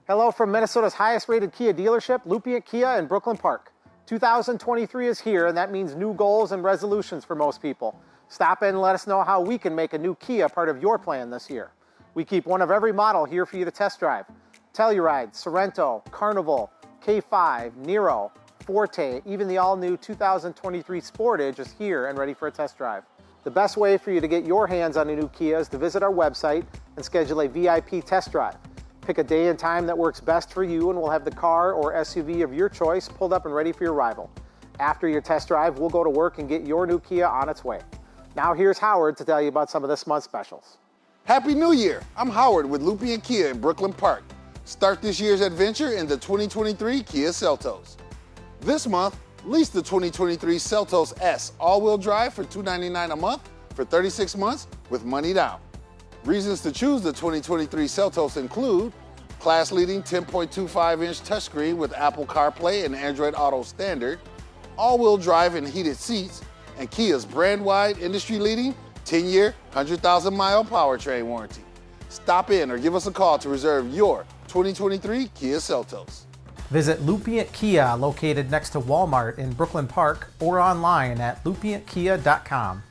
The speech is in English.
Hello from Minnesota's highest rated Kia dealership, Lupient Kia in Brooklyn Park. 2023 is here, and that means new goals and resolutions for most people. Stop in and let us know how we can make a new Kia part of your plan this year. We keep one of every model here for you to test drive. Telluride, Sorento, Carnival, K5, Nero, Forte, even the all-new 2023 Sportage is here and ready for a test drive. The best way for you to get your hands on a new Kia is to visit our website and schedule a VIP test drive. Pick a day and time that works best for you, and we'll have the car or SUV of your choice pulled up and ready for your arrival. After your test drive, we'll go to work and get your new Kia on its way. Now here's Howard to tell you about some of this month's specials. Happy New Year! I'm Howard with Lupient Kia in Brooklyn Park. Start this year's adventure in the 2023 Kia Seltos. This month, lease the 2023 Seltos S all-wheel drive for $299 a month for 36 months with money down. Reasons to choose the 2023 Seltos include class-leading 10.25-inch touchscreen with Apple CarPlay and Android Auto Standard, all-wheel drive and heated seats, and Kia's brand-wide, industry-leading 10-year, 100,000-mile powertrain warranty. Stop in or give us a call to reserve your 2023 Kia Seltos. Visit Lupient Kia, located next to Walmart in Brooklyn Park, or online at lupientkia.com.